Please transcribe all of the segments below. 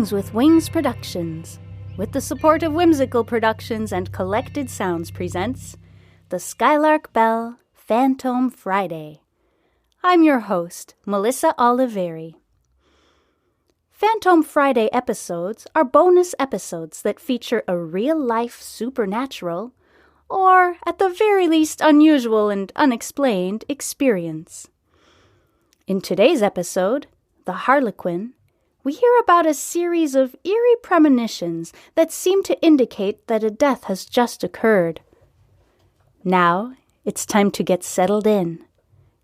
Songs with Wings Productions, with the support of Whimsical Productions and Collected Sounds, presents the Skylark Bell Fantôme Friday. I'm your host, Melissa Oliveri. Fantôme Friday episodes are bonus episodes that feature a real-life supernatural, or at the very least unusual and unexplained, experience. In today's episode, The Harlequin, we hear about a series of eerie premonitions that seem to indicate that a death has just occurred. Now, it's time to get settled in.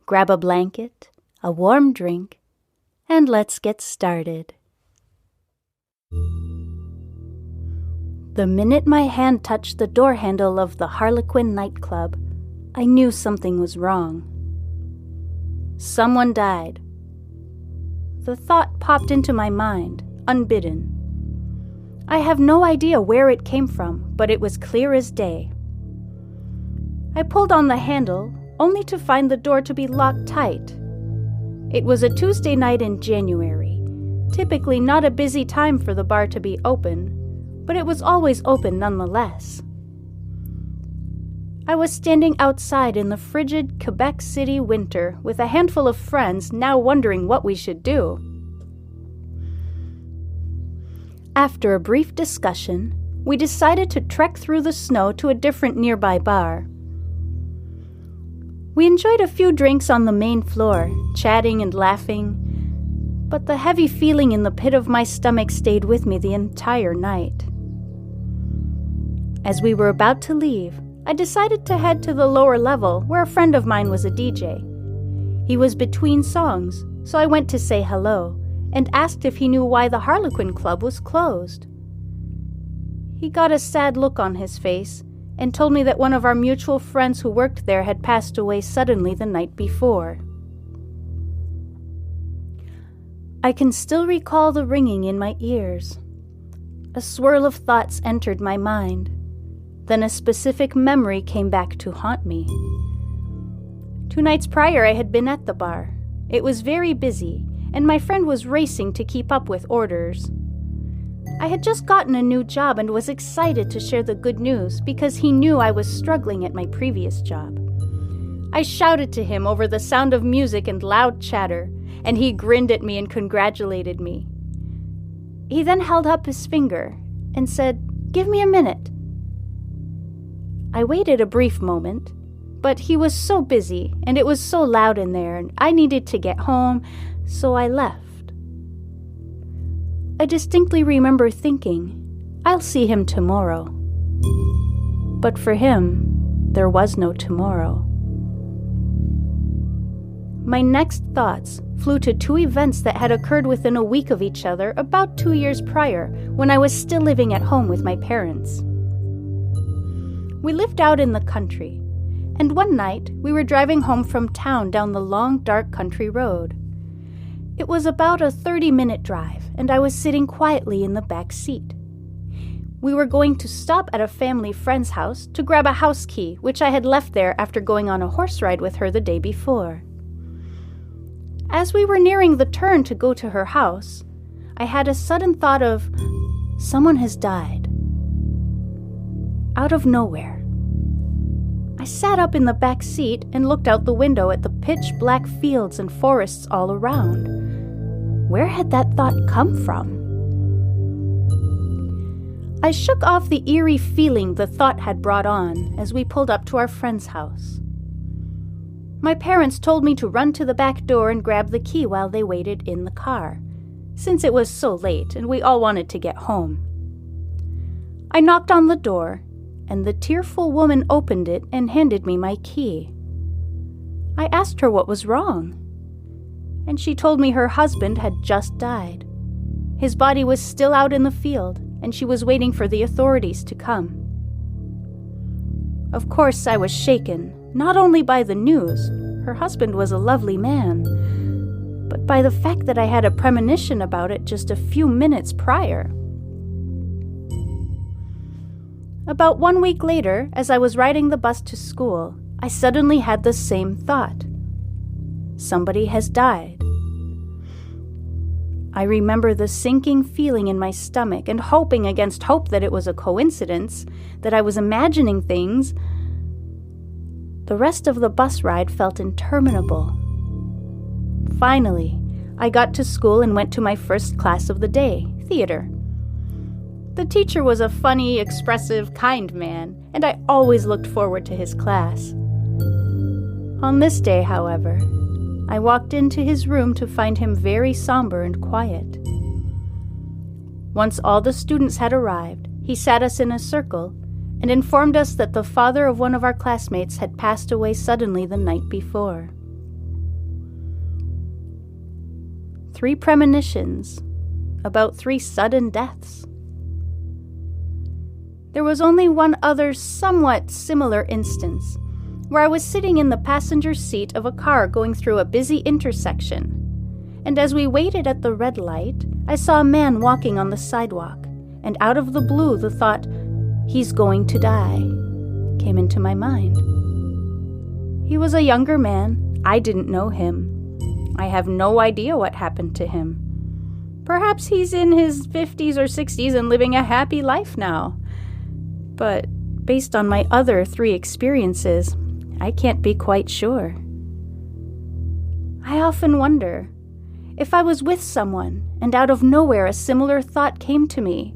Grab a blanket, a warm drink, and let's get started. The minute my hand touched the door handle of the Harlequin nightclub, I knew something was wrong. Someone died. The thought popped into my mind, unbidden. I have no idea where it came from, but it was clear as day. I pulled on the handle, only to find the door to be locked tight. It was a Tuesday night in January, typically not a busy time for the bar to be open, but it was always open nonetheless. I was standing outside in the frigid Quebec City winter with a handful of friends, now wondering what we should do. After a brief discussion, we decided to trek through the snow to a different nearby bar. We enjoyed a few drinks on the main floor, chatting and laughing, but the heavy feeling in the pit of my stomach stayed with me the entire night. As we were about to leave, I decided to head to the lower level where a friend of mine was a DJ. He was between songs, so I went to say hello and asked if he knew why the Harlequin Club was closed. He got a sad look on his face and told me that one of our mutual friends who worked there had passed away suddenly the night before. I can still recall the ringing in my ears. A swirl of thoughts entered my mind. Then a specific memory came back to haunt me. 2 nights prior, I had been at the bar. It was very busy, and my friend was racing to keep up with orders. I had just gotten a new job and was excited to share the good news because he knew I was struggling at my previous job. I shouted to him over the sound of music and loud chatter, and he grinned at me and congratulated me. He then held up his finger and said, "Give me a minute." I waited a brief moment, but he was so busy and it was so loud in there and I needed to get home, so I left. I distinctly remember thinking, I'll see him tomorrow. But for him, there was no tomorrow. My next thoughts flew to 2 events that had occurred within a week of each other about 2 years prior, when I was still living at home with my parents. We lived out in the country, and one night we were driving home from town down the long, dark country road. It was about a 30-minute drive, and I was sitting quietly in the back seat. We were going to stop at a family friend's house to grab a house key, which I had left there after going on a horse ride with her the day before. As we were nearing the turn to go to her house, I had a sudden thought of, someone has died. Out of nowhere. I sat up in the back seat and looked out the window at the pitch-black fields and forests all around. Where had that thought come from? I shook off the eerie feeling the thought had brought on as we pulled up to our friend's house. My parents told me to run to the back door and grab the key while they waited in the car, since it was so late and we all wanted to get home. I knocked on the door, and the tearful woman opened it and handed me my key. I asked her what was wrong, and she told me her husband had just died. His body was still out in the field, and she was waiting for the authorities to come. Of course, I was shaken, not only by the news, her husband was a lovely man, but by the fact that I had a premonition about it just a few minutes prior. About 1 week later, as I was riding the bus to school, I suddenly had the same thought. Somebody has died. I remember the sinking feeling in my stomach and hoping against hope that it was a coincidence, that I was imagining things. The rest of the bus ride felt interminable. Finally, I got to school and went to my first class of the day, theater. The teacher was a funny, expressive, kind man, and I always looked forward to his class. On this day, however, I walked into his room to find him very somber and quiet. Once all the students had arrived, he sat us in a circle and informed us that the father of one of our classmates had passed away suddenly the night before. 3 premonitions about 3 sudden deaths. There was only one other somewhat similar instance, where I was sitting in the passenger seat of a car going through a busy intersection, and as we waited at the red light, I saw a man walking on the sidewalk, and out of the blue the thought, "He's going to die," came into my mind. He was a younger man. I didn't know him. I have no idea what happened to him. Perhaps he's in his 50s or 60s and living a happy life now. But based on my other 3 experiences, I can't be quite sure. I often wonder, if I was with someone and out of nowhere a similar thought came to me,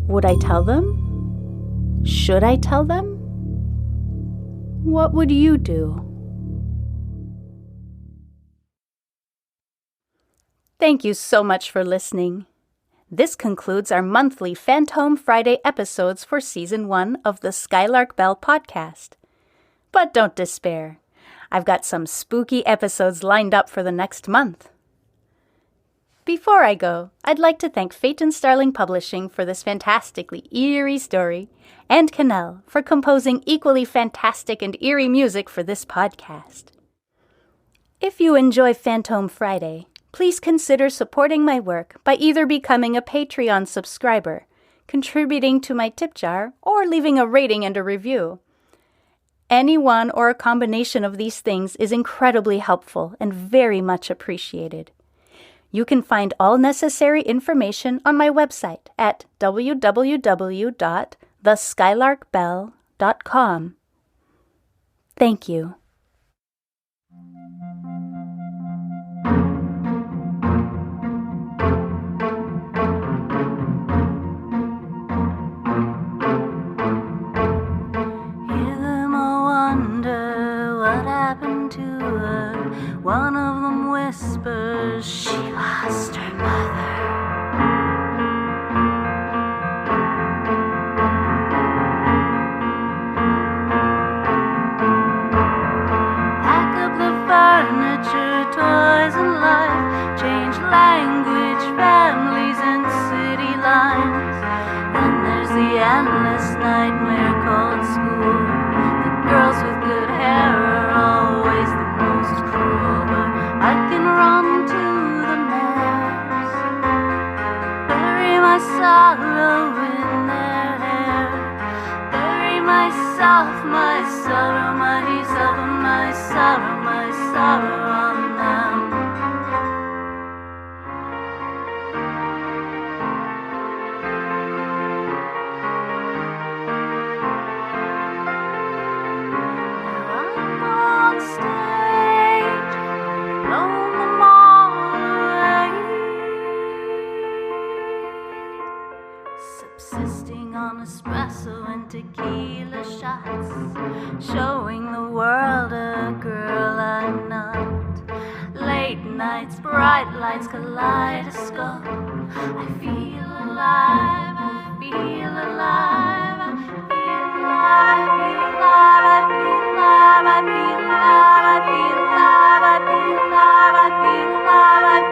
would I tell them? Should I tell them? What would you do? Thank you so much for listening. This concludes our monthly Fantôme Friday episodes for Season 1 of the Skylark Bell podcast. But don't despair. I've got some spooky episodes lined up for the next month. Before I go, I'd like to thank Fate and Starling Publishing for this fantastically eerie story, and Cannell for composing equally fantastic and eerie music for this podcast. If you enjoy Fantôme Friday, please consider supporting my work by either becoming a Patreon subscriber, contributing to my tip jar, or leaving a rating and a review. Any one or a combination of these things is incredibly helpful and very much appreciated. You can find all necessary information on my website at www.theskylarkbell.com. Thank you. One of them whispers she lost her mother. Pack up the furniture, toys and life, change language, families and city lines. Then there's the endless nightmare called school. The girls with good hair are always the most cruel, but I can run to the mares, bury my sorrow in their hair, bury myself, my sorrow, myself, my sorrow, my sorrow on them. Subsisting on espresso and tequila shots, showing the world a girl I'm not. Late nights, bright lights, kaleidoscope. I feel alive, I feel alive, I feel alive, I feel alive, I feel alive, I feel alive, I feel alive, I feel alive, I feel alive, I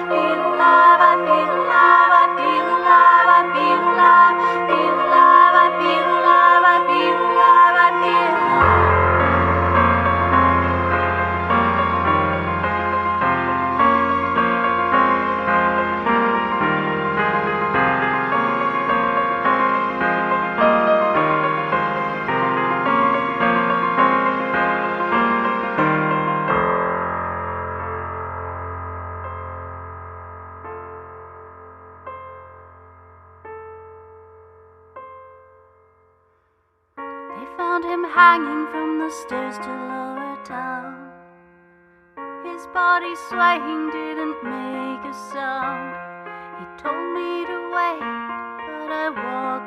feel alive, I feel alive, I feel alive, I feel alive, I feel alive, feel alive, I feel alive, I feel alive, I feel alive. hanging from the stairs to Lower Town. His body swaying didn't make a sound. He told me to wait, but I walked